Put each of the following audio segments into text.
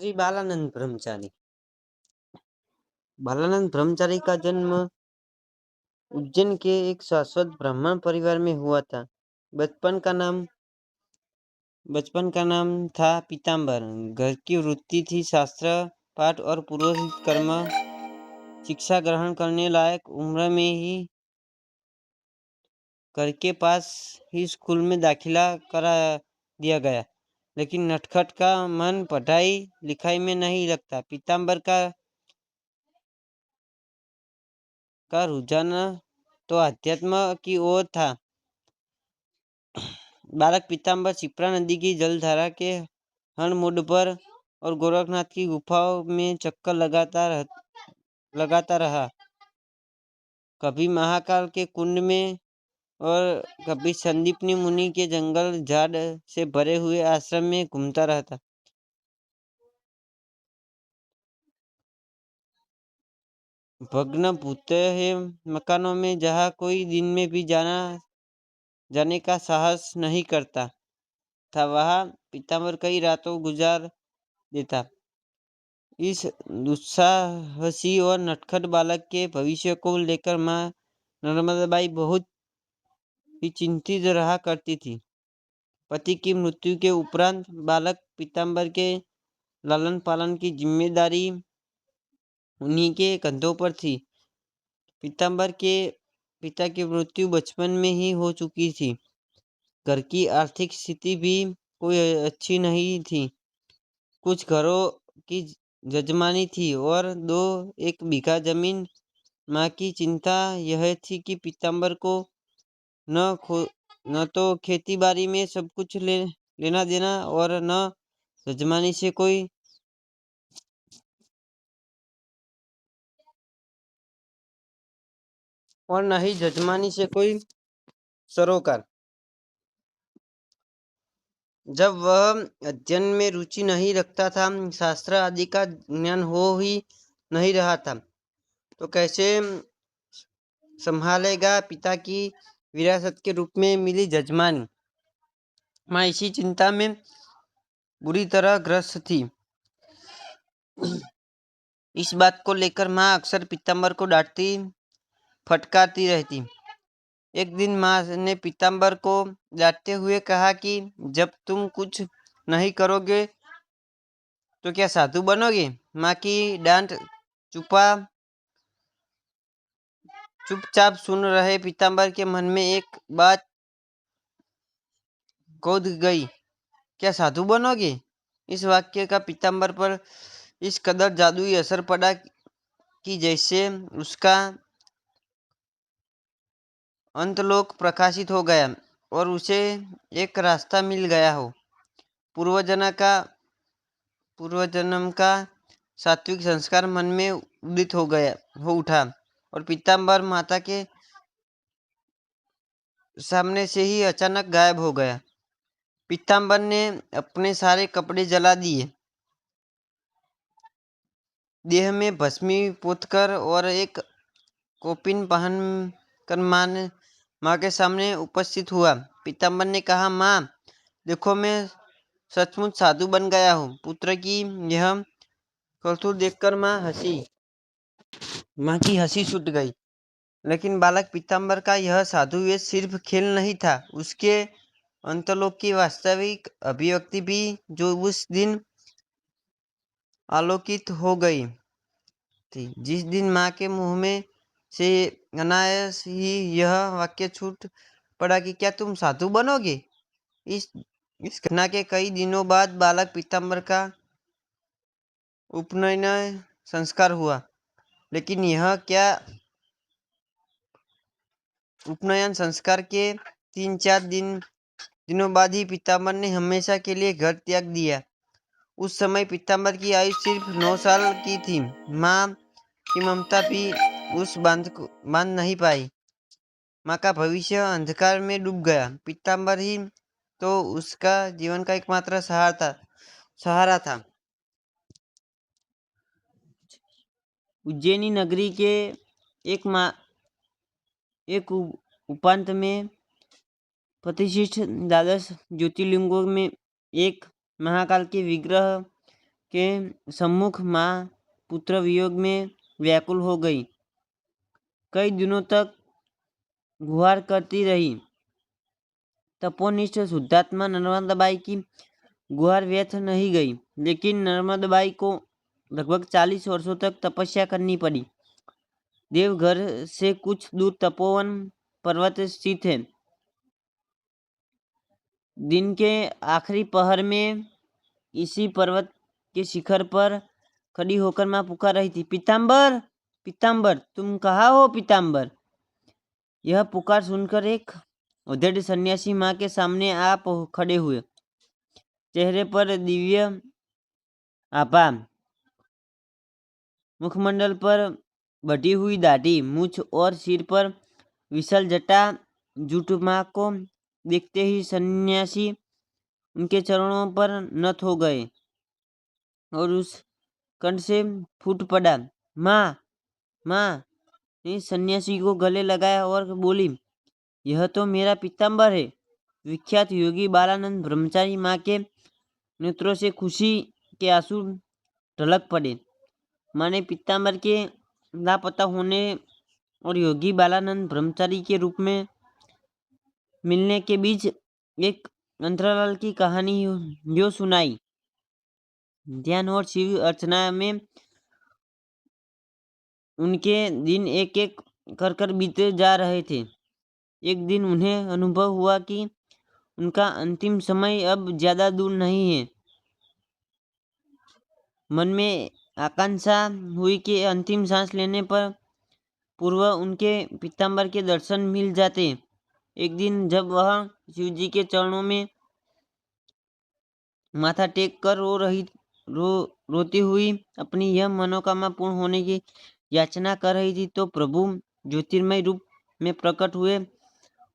श्री बालानंद ब्रह्मचारी। बालानंद ब्रह्मचारी का जन्म उज्जैन के एक शाश्वत ब्राह्मण परिवार में हुआ था। बचपन का नाम बचपन का नाम था पीताम्बर। घर की वृत्ति थी शास्त्र पाठ और पुरोहित कर्म। शिक्षा ग्रहण करने लायक उम्र में ही घर के पास ही स्कूल में दाखिला करा दिया गया, लेकिन नटखट का मन पढ़ाई लिखाई में नहीं लगता। पीताम्बर का रुझान तो अध्यात्म की ओर था। बालक पीताम्बर शिप्रा नदी की जलधारा के हणमुंड पर और गोरखनाथ की गुफाओं में चक्कर लगाता रहा। कभी महाकाल के कुंड में और कभी संदीपनी मुनि के जंगल झाड़ से भरे हुए आश्रम में घूमता रहता। भग्न भूतहे मकानों में जहाँ कोई दिन में भी जाने का साहस नहीं करता था, वहाँ पीताम्बर कई रातों गुजार देता। इस दुस्साहसी और नटखट बालक के भविष्य को लेकर माँ नर्मदाबाई बहुत ही चिंतित रहा करती थी। पति की मृत्यु के उपरांत बालक पीताम्बर के लालन पालन की जिम्मेदारी उन्हीं के कंधों पर थी। पीताम्बर के पिता की मृत्यु बचपन में ही हो चुकी थी। घर की आर्थिक स्थिति भी कोई अच्छी नहीं थी। कुछ घरों की जजमानी थी और 1 बीघा जमीन। माँ की चिंता यह थी कि पीताम्बर को न तो खेती बाड़ी में सब कुछ लेना देना और न जजमानी से कोई सरोकार। जब वह अध्ययन में रुचि नहीं रखता था, शास्त्र आदि का ज्ञान हो ही नहीं रहा था, तो कैसे संभालेगा पिता की विरासत के रूप में मिली जजमानी। माँ इसी चिंता में बुरी तरह ग्रस्त थी। इस बात को लेकर माँ अक्सर पीताम्बर को डांटती फटकारती रहती। एक दिन माँ ने पीताम्बर को डांटते हुए कहा कि जब तुम कुछ नहीं करोगे तो क्या साधु बनोगे। माँ की डांट चुपचाप सुन रहे पीताम्बर के मन में एक बात कूद गई, क्या साधु बनोगे। इस वाक्य का पीताम्बर पर इस कदर जादुई असर पड़ा कि जैसे उसका अंतलोक प्रकाशित हो गया और उसे एक रास्ता मिल गया हो। पूर्वजन्म का सात्विक संस्कार मन में उदित हो उठा और पीताम्बर माता के सामने से ही अचानक गायब हो गया। पीताम्बर ने अपने सारे कपड़े जला दिए, देह में भस्मी पोतकर और एक कौपीन पहन कर माँ के सामने उपस्थित हुआ। पीताम्बर ने कहा, माँ देखो, मैं सचमुच साधु बन गया हूँ। पुत्र की यह करतूत देखकर माँ की हंसी छूट गई। लेकिन बालक पीताम्बर का यह साधु वेश सिर्फ खेल नहीं था, उसके अंतलोक की वास्तविक अभिव्यक्ति भी, जो उस दिन आलोकित हो गई थी। जिस दिन माँ के मुंह में से अनायास ही यह वाक्य छूट पड़ा कि क्या तुम साधु बनोगे। इस घटना के कई दिनों बाद बालक पीताम्बर का उपनयन संस्कार हुआ। लेकिन यह क्या उपनयन संस्कार के 3-4 दिनों बाद ही पीताम्बर ने हमेशा के लिए घर त्याग दिया। उस समय पीताम्बर की आयु सिर्फ 9 साल की थी। माँ की ममता भी उस बांध नहीं पाई। माँ का भविष्य अंधकार में डूब गया। पीताम्बर ही तो उसका जीवन का एकमात्र सहारा था। उज्जैनी नगरी के एक उपांत में प्रतिष्ठित 12 ज्योतिर्लिंगों में एक महाकाल के विग्रह के सम्मुख माँ पुत्र वियोग में व्याकुल हो गई। कई दिनों तक गुहार करती रही। तपोनिष्ठ शुद्धात्मा नर्मदाबाई की गुहार व्यर्थ नहीं गई, लेकिन नर्मदाबाई को लगभग 40 वर्षों तक तपस्या करनी पड़ी। देवघर से कुछ दूर तपोवन पर्वत स्थित है। दिन के आखिरी पहर में इसी पर्वत के शिखर पर खड़ी होकर मां पुकार रही थी, पीताम्बर, पीताम्बर, तुम कहाँ हो पीताम्बर। यह पुकार सुनकर एक उद्धट सन्यासी मां के सामने आप खड़े हुए। चेहरे पर दिव्य आभा, मुखमंडल पर बढ़ी हुई दाढ़ी, मूछ और सिर पर विशाल जटा। जुट मां को देखते ही सन्यासी उनके चरणों पर नत हो गए और उस कंठ से फूट पड़ा, माँ, माँ। ने सन्यासी को गले लगाया और बोली, यह तो मेरा पीताम्बर है। विख्यात योगी बालानंद ब्रह्मचारी माँ के नेत्रों से खुशी के आंसू ढलक पड़े। माँ ने पीताम्बर के लापता होने और योगी बालानंद ब्रह्मचारी के रूप में मिलने के बीच एक अंतराल की कहानी जो सुनाई। ध्यान और शिव अर्चना में उनके दिन एक एक कर बीते जा रहे थे। एक दिन उन्हें अनुभव हुआ कि उनका अंतिम समय अब ज्यादा दूर नहीं है। मन में आकांक्षा हुई कि अंतिम सांस लेने पर पूर्व उनके पीताम्बर के दर्शन मिल जाते। एक दिन जब वह शिवजी के चरणों में माथा टेक कर रोती हुई अपनी यह मनोकामना पूर्ण होने की याचना कर रही थी, तो प्रभु ज्योतिर्मय रूप में प्रकट हुए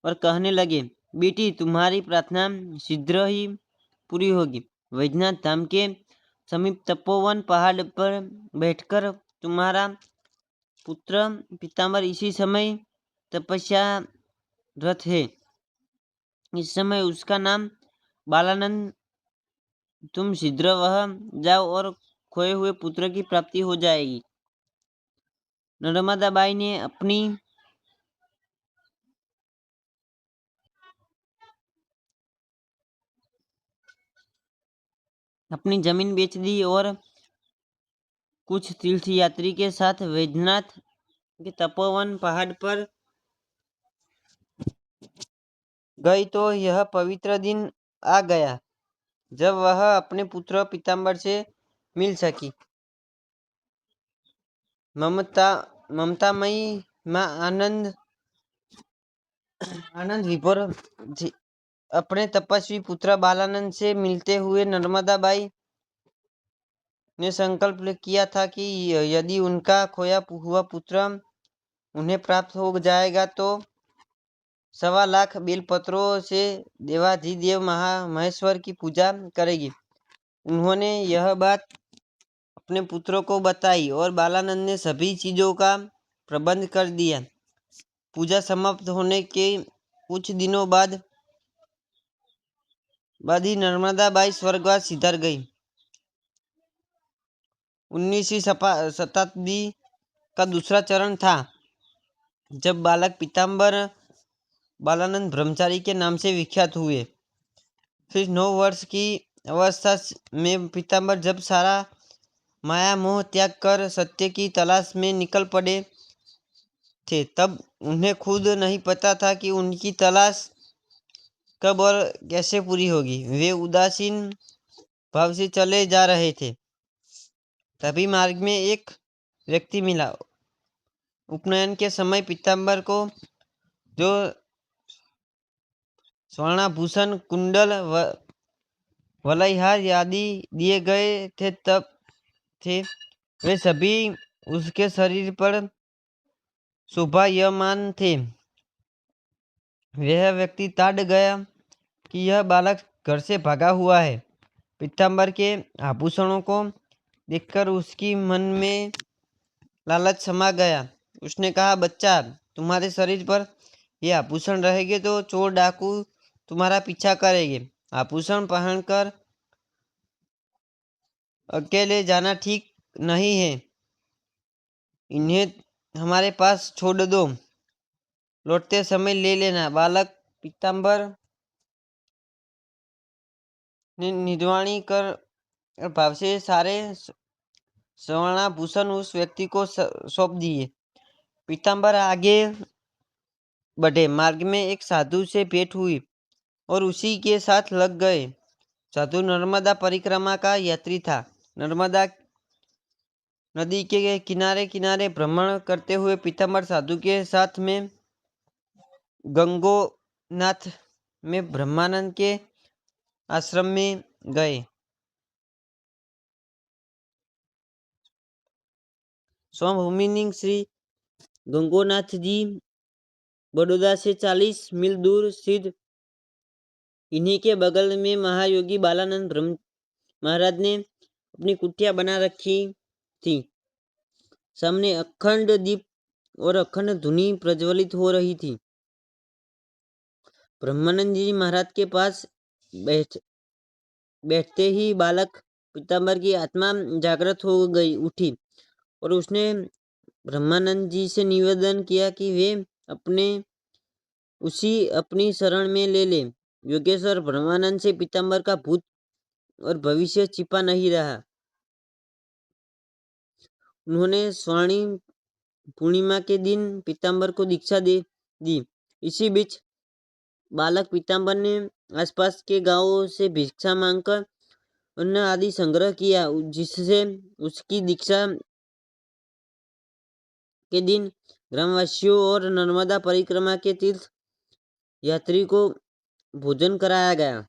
और कहने लगे, बेटी, तुम्हारी प्रार्थना शीघ्र ही पूरी होगी। वैद्यनाथ धाम के समीप तपोवन पहाड़ पर बैठकर तुम्हारा पुत्र पीताम्बर इसी समय तपस्या रत है। इस समय उसका नाम बालानंद। तुम शीघ्र वह जाओ और खोए हुए पुत्र की प्राप्ति हो जाएगी। नर्मदाबाई ने अपनी जमीन बेच दी और कुछ तीर्थयात्री के साथ वैद्यनाथ के तपोवन पहाड़ पर गई। तो यह पवित्र दिन आ गया जब वह अपने पुत्र पीताम्बर से मिल सकी। ममतामयी माँ आनंद विभोर अपने तपस्वी पुत्र बालानंद से मिलते हुए नर्मदाबाई ने संकल्प किया था कि यदि उनका खोया हुआ पुत्र उन्हें प्राप्त हो जाएगा तो 1.25 बेलपत्रों से देवाधिदेव महेश्वर की पूजा करेगी। उन्होंने यह बात अपने पुत्रों को बताई और बालानंद ने सभी चीजों का प्रबंध कर दिया। पूजा समाप्त होने के कुछ दिनों बाद ही नर्मदाबाई स्वर्गवास सिधर गई। 19वीं शताब्दी का दूसरा चरण था जब बालक पीताम्बर बालानंद ब्रह्मचारी के नाम से विख्यात हुए। फिर 9 वर्ष की अवस्था में पीताम्बर जब सारा माया मोह त्याग कर सत्य की तलाश में निकल पड़े थे, तब उन्हें खुद नहीं पता था कि उनकी तलाश कब और कैसे पूरी होगी। वे उदासीन भाव से चले जा रहे थे। तभी मार्ग में एक व्यक्ति मिला। उपनयन के समय पीताम्बर को जो स्वर्णाभूषण, कुंडल, वलयहार आदि दिए गए थे वे सभी उसके शरीर पर शोभायमान थे। वह व्यक्ति ताड़ गया कि यह बालक घर से भागा हुआ है। पीताम्बर के आभूषणों को देखकर उसकी मन में लालच समा गया। उसने कहा, बच्चा, तुम्हारे शरीर पर ये आभूषण रहेंगे तो चोर डाकू तुम्हारा पीछा करेंगे। आभूषण पहनकर अकेले जाना ठीक नहीं है, इन्हें हमारे पास छोड़ दो, लौटते समय ले लेना। बालक पीताम्बर ने निधवाणी कर भाव से सारे स्वर्णाभूषण उस व्यक्ति को सौंप दिए। पीताम्बर आगे बढ़े, मार्ग में एक साधु से भेंट हुई और उसी के साथ लग गए। साधु नर्मदा परिक्रमा का यात्री था। नर्मदा नदी के किनारे किनारे भ्रमण करते हुए पीताम्बर साधु के साथ में गंगोनाथ में ब्रह्मानंद के आश्रम में गए। स्वभूमि श्री गंगोनाथ जी बड़ौदा से 40 मील दूर स्थित। इन्हीं के बगल में महायोगी बालानंद ब्रह्म महाराज ने अपनी कुटिया बना रखी थी। सामने अखंड दीप और अखंड धुनी प्रज्वलित हो रही थी। ब्रह्मानंद जी महाराज के पास बैठते ही बालक पीताम्बर की आत्मा जागृत हो गई उठी और उसने ब्रह्मानंद जी से निवेदन किया कि वे अपनी शरण में ले ले। योगेश्वर ब्रह्मानंद से पीताम्बर का भूत और भविष्य छिपा नहीं रहा। उन्होंने स्वर्णिम पूर्णिमा के दिन पीताम्बर को दीक्षा दे दी। इसी बीच बालक पीताम्बर ने आसपास के गांवों से भिक्षा मांगकर अन्न आदि संग्रह किया, जिससे उसकी दीक्षा के दिन ग्रामवासियों और नर्मदा परिक्रमा के तीर्थ यात्री को भोजन कराया गया।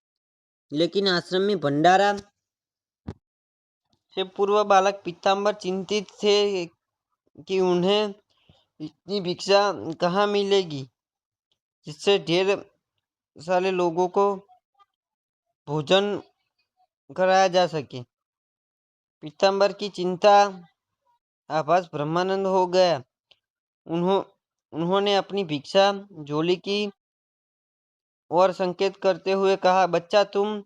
लेकिन आश्रम में भंडारा से पूर्व बालक पीताम्बर चिंतित थे कि उन्हें इतनी भिक्षा कहाँ मिलेगी जिससे ढेर सारे लोगों को भोजन कराया जा सके। पीताम्बर की चिंता आभास ब्रह्मानंद हो गया। उन्होंने अपनी भिक्षा झोली की और संकेत करते हुए कहा, बच्चा तुम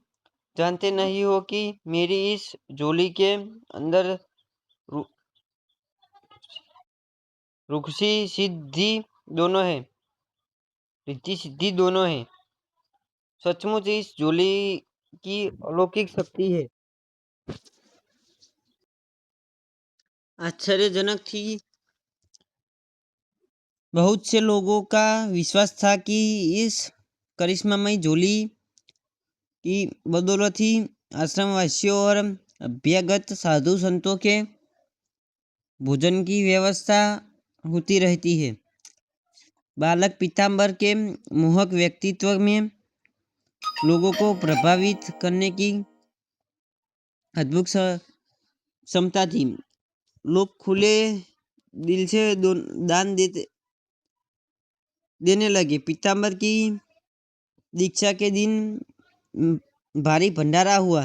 जानते नहीं हो कि मेरी इस झोली के अंदर रुखसी सिद्धि दोनों है, रिद्धि सिद्धि दोनों है। सचमुच इस झोली की अलौकिक शक्ति है। आश्चर्यजनक थी। बहुत से लोगों का विश्वास था कि इस करिश्मामयी झोली की बदौलत ही आश्रमवासियों और अभ्यागत साधु संतों के भोजन की व्यवस्था होती रहती है। बालक पीताम्बर के मोहक व्यक्तित्व में लोगों को प्रभावित करने की अद्भुत क्षमता थी। लोग खुले दिल से दान देने लगे। पीताम्बर की दीक्षा के दिन भारी भंडारा हुआ।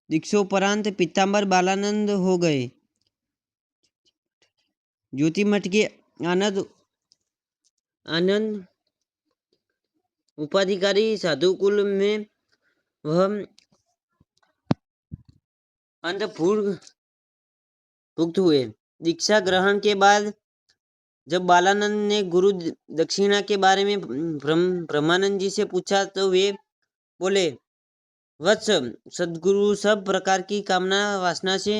दीक्षोपरांत पीताम्बर बालानंद हो गए। ज्योतिमठ के आनंद उपाधिकारी साधुकुल में वह अंतर्भुक्त हुए। दीक्षा ग्रहण के बाद जब बालानंद ने गुरु दक्षिणा के बारे में ब्रह्मानंद जी से पूछा तो वे बोले, वत्स, सद्गुरु सब प्रकार की कामना वासना से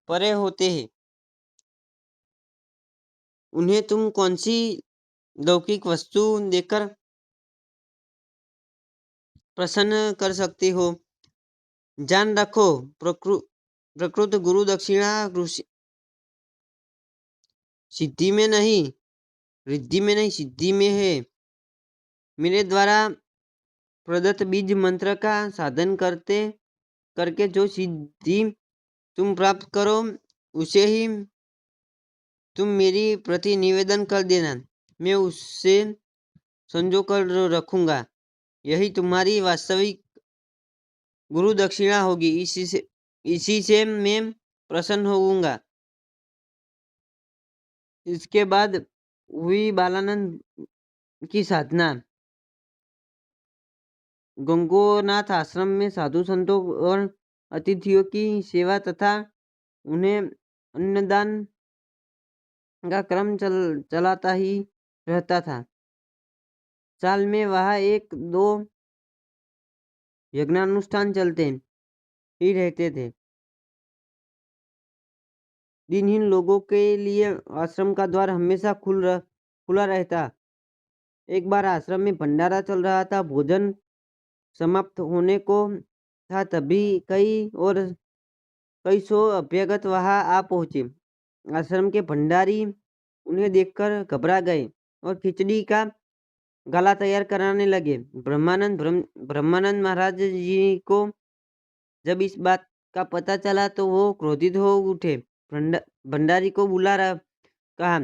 परे होते हैं। उन्हें तुम कौन सी लौकिक वस्तु देकर प्रसन्न कर सकते हो? जान रखो, प्रकृत गुरु दक्षिणा सिद्धि में नहीं, रिद्धि में नहीं, सिद्धि में है। मेरे द्वारा प्रदत्त बीज मंत्र का साधन करके जो सिद्धि तुम प्राप्त करो, उसे ही तुम मेरी प्रति निवेदन कर देना। मैं उससे संजो कर रखूंगा। यही तुम्हारी वास्तविक गुरु दक्षिणा होगी। इसी से मैं प्रसन्न होऊंगा। इसके बाद हुई बालानंद की साधना। गंगोनाथ आश्रम में साधु संतों और अतिथियों की सेवा तथा उन्हें अन्नदान का क्रम चलाता ही रहता था। साल में वहाँ 1-2 यज्ञानुष्ठान चलते ही रहते थे। दिनहीन लोगों के लिए आश्रम का द्वार हमेशा खुला रहता। एक बार आश्रम में भंडारा चल रहा था। भोजन समाप्त होने को था, तभी कई सौ अभ्यागत वहां आ पहुंचे। आश्रम के भंडारी उन्हें देखकर घबरा गए और खिचड़ी का गाला तैयार कराने लगे। ब्रह्मानंद महाराज जी को जब इस बात का पता चला तो वो क्रोधित हो उठे। भंडारी को कहा,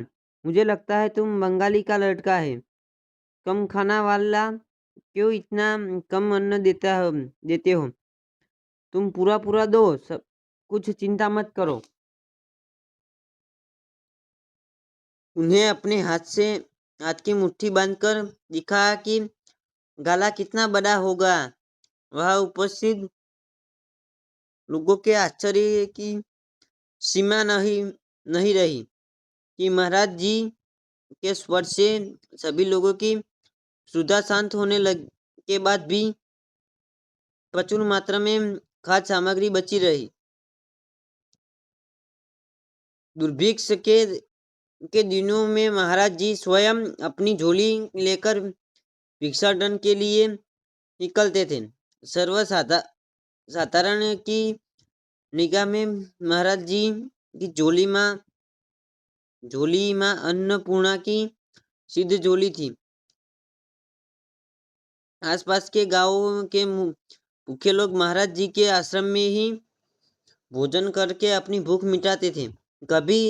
मुझे लगता है तुम बंगाली का लड़का है। कम खाना वाला क्यों इतना कम अन्न देते हो? तुम पूरा दो, सब कुछ चिंता मत करो। उन्हें अपने हाथ की मुट्ठी बांधकर दिखाया कि गाला कितना बड़ा होगा। वह उपस्थित लोगों के आश्चर्य की सीमा नहीं रही कि महाराज जी के स्वर से सभी लोगों की क्षुधा शांत होने के बाद भी प्रचुर मात्रा में खाद्य सामग्री बची रही। दुर्भिक्ष के दिनों में महाराज जी स्वयं अपनी झोली लेकर भिक्षाटन के लिए निकलते थे। साधारण की निगाह में महाराज जी की झोली माँ अन्नपूर्णा की सिद्ध झोली थी। आसपास के गांवों के भूखे लोग महाराज जी के आश्रम में ही भोजन करके अपनी भूख मिटाते थे। कभी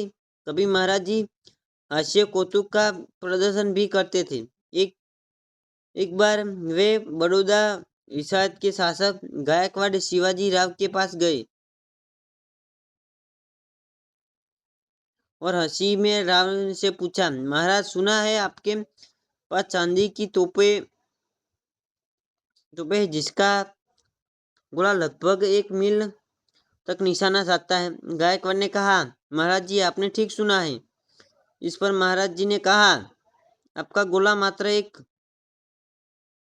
कभी महाराज जी हास्य कौतुक का प्रदर्शन भी करते थे। एक बार वे बड़ौदा विश्रात के शासक गायकवाड़ शिवाजी राव के पास गए और हंसी में राव से पूछा, महाराज, सुना है आपके पास चांदी की तोपे जिसका गोला लगभग 1 मील तक निशाना साधता है। गायकवाड़ ने कहा, महाराज जी, आपने ठीक सुना है। इस पर महाराज जी ने कहा, आपका गोला मात्र 1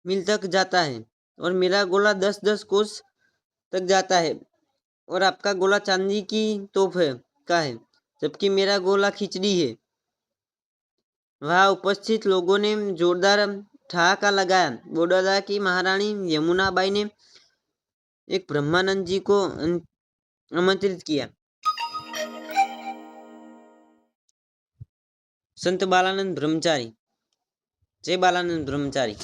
मील तक जाता है और मेरा गोला 10-10 कोस तक जाता है, और आपका गोला चांदी की तोप का है, जबकि मेरा गोला खिचड़ी है। वहां उपस्थित लोगों ने जोरदार ठहाका लगाया। बड़ौदा की महारानी यमुनाबाई ने एक ब्रह्मानंद जी को आमंत्रित किया। संत बालानंद ब्रह्मचारी। जय बालानंद ब्रह्मचारी।